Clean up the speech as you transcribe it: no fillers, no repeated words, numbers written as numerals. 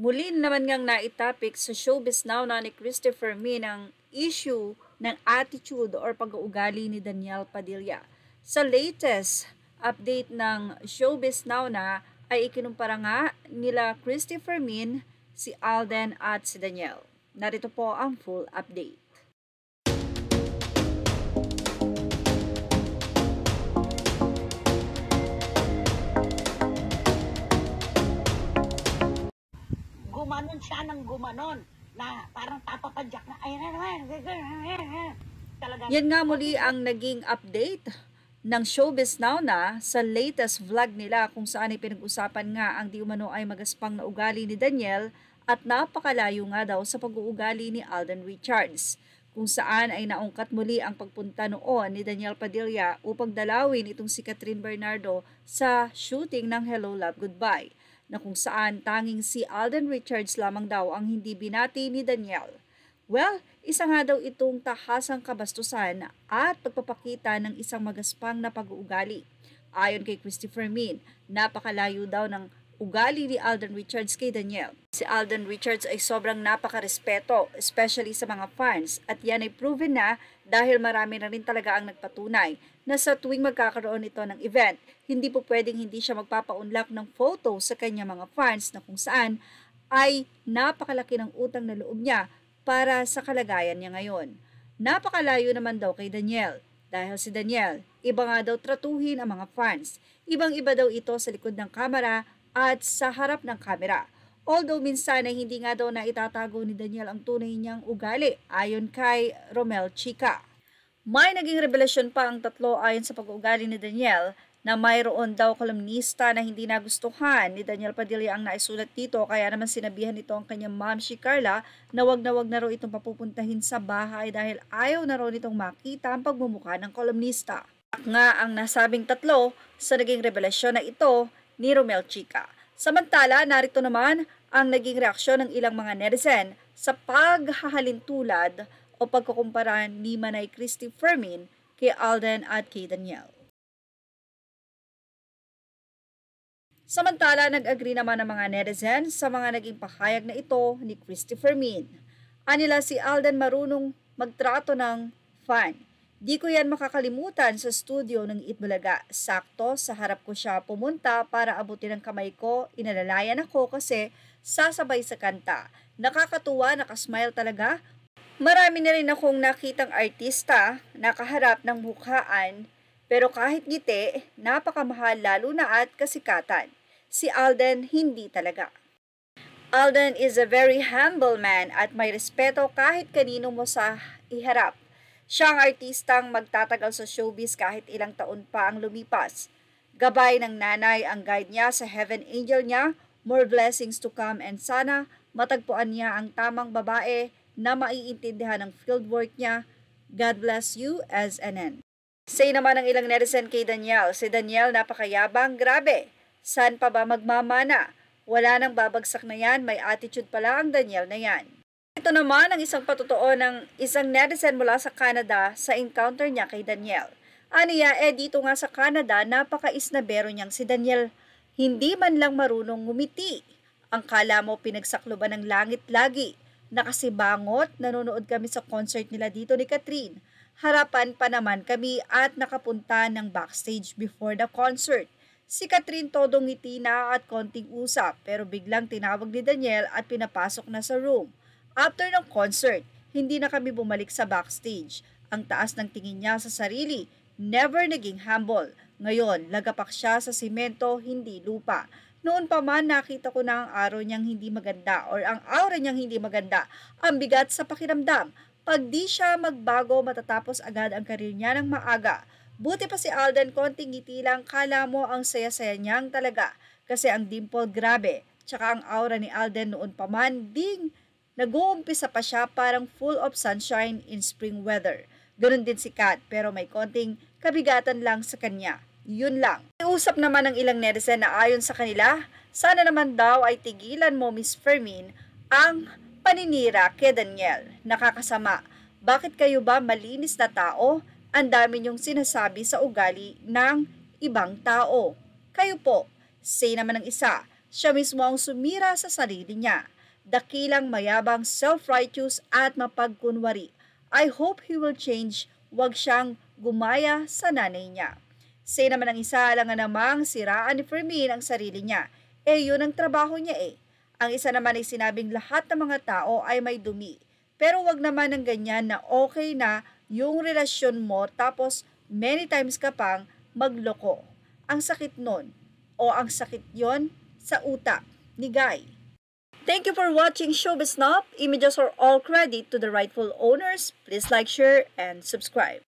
Muli naman ngang naitapik sa Showbiz Now na ni Christopher Min ang issue ng attitude or pag-uugali ni Danielle Padilla. Sa latest update ng Showbiz Now na ay ikinumpara nga nila Christopher Min, si Alden at si Danielle. Narito po ang full update. Gumanon siya ng gumanon na parang tapapadyak na ay talaga. Yan nga muli ang naging update ng Showbiz Now na sa latest vlog nila kung saan ay pinag-usapan nga ang di umano ay magaspang na ugali ni Danielle at napakalayo nga daw sa pag-uugali ni Alden Richards, kung saan ay naungkat muli ang pagpunta noon ni Danielle Padilla upang dalawin itong si Catherine Bernardo sa shooting ng Hello Love Goodbye, na kung saan tanging si Alden Richards lamang daw ang hindi binati ni Danielle. Well, isa nga daw itong tahasang kabastusan at pagpapakita ng isang magaspang na pag-uugali. Ayon kay Christopher Min, napakalayo daw ng ugali ni Alden Richards kay Danielle. Si Alden Richards ay sobrang napakarespeto, especially sa mga fans, at yan ay proven na dahil marami na rin talaga ang nagpatunay na sa tuwing magkakaroon ito ng event, hindi po pwedeng hindi siya magpapaunlak ng photo sa kanya mga fans na kung saan ay napakalaki ng utang na loob niya para sa kalagayan niya ngayon. Napakalayo naman daw kay Danielle dahil si Danielle, iba nga daw tratuhin ang mga fans. Ibang-iba daw ito sa likod ng kamera at sa harap ng kamera. Although minsan ay hindi nga daw na itatago ni Danielle ang tunay niyang ugali ayon kay Romel Chica. May naging revelasyon pa ang tatlo ayon sa pag-uugali ni Danielle na mayroon daw kolumnista na hindi nagustuhan ni Danielle Padilla ang naisulat dito, kaya naman sinabihan nito ang kanyang mom si Carla na wag na raw itong papupuntahin sa bahay dahil ayaw na raw nitong makita ang pagmumukha ng kolumnista. Nga ang nasabing tatlo sa naging revelasyon na ito ni Romel Chica. Samantala, narito naman ang naging reaksyon ng ilang mga netizen sa paghahalintulad o pagkukumpara ni Manay Christopher Min kay Alden at kay Danielle. Samantala, nag-agree naman ang mga netizen sa mga naging pahayag na ito ni Christopher Min. Anila si Alden marunong magtrato ng fan. Di ko yan makakalimutan sa studio ng Itbulaga. Sakto, sa harap ko siya pumunta para abutin ang kamay ko. Inalalayan ako kasi sasabay sa kanta. Nakakatuwa, nakasmile talaga. Marami na rin akong nakitang artista na kaharap ng mukhaan, pero kahit ngiti, napakamahal lalo na at kasikatan. Si Alden, hindi talaga. Alden is a very humble man at may respeto kahit kanino mo sa iharap. Siya ang artistang magtatagal sa showbiz kahit ilang taon pa ang lumipas. Gabay ng nanay ang guide niya sa heaven angel niya, more blessings to come, and sana matagpuan niya ang tamang babae na maiintindihan ng fieldwork niya. God bless you, SNN. Say naman ng ilang netizen kay Danielle, si Danielle napakayabang, grabe. Saan pa ba magmamana? Wala nang babagsak na yan, may attitude pala ang Danielle na yan. Ito naman ang isang patotoo ng isang netizen mula sa Canada sa encounter niya kay Danielle. Aniya, dito nga sa Canada, napaka-isnabero niyang si Danielle. Hindi man lang marunong ngumiti. Ang kala mo pinagsakloban ng langit lagi. Nakasibangot, nanonood kami sa concert nila dito ni Catherine. Harapan pa naman kami at nakapunta ng backstage before the concert. Si Catherine todong ngiti na at konting usap, pero biglang tinawag ni Danielle at pinapasok na sa room. After ng concert, hindi na kami bumalik sa backstage. Ang taas ng tingin niya sa sarili, never naging humble. Ngayon, lagapak siya sa simento, hindi lupa. Noon pa man nakita ko na ang araw niyang hindi maganda or ang aura niyang hindi maganda. Ang bigat sa pakiramdam. Pag di siya magbago, matatapos agad ang karir niya ng maaga. Buti pa si Alden, konting ngiti lang, kala mo ang saya-saya niyang talaga. Kasi ang dimple grabe. Tsaka ang aura ni Alden noon pa man, ding nag-uumpisa pa siya parang full of sunshine in spring weather. Ganun din si Kat, pero may konting kabigatan lang sa kanya. Yun lang. Iusap naman ng ilang netizen na ayon sa kanila, sana naman daw ay tigilan mo, Miss Fermin, ang paninira kay Danielle. Nakakasama. Bakit kayo ba malinis na tao? Ang dami niyong sinasabi sa ugali ng ibang tao. Kayo po, say naman ng isa, Siya mismo ang sumira sa sarili niya. Dakilang mayabang, self-righteous at mapagkunwari. I hope he will change. Huwag siyang gumaya sa nanay niya. Say naman ang isa, alangan namang siraan ni Fermin ang sarili niya. Yun ang trabaho niya eh. Ang isa naman ay sinabing lahat ng mga tao ay may dumi. Pero wag naman ng ganyan na okay na yung relasyon mo tapos many times ka pang magloko. Ang sakit nun. O ang sakit yon sa utak ni Guy. Thank you for watching Showbiz Snob. Images are all credit to the rightful owners. Please like, share, and subscribe.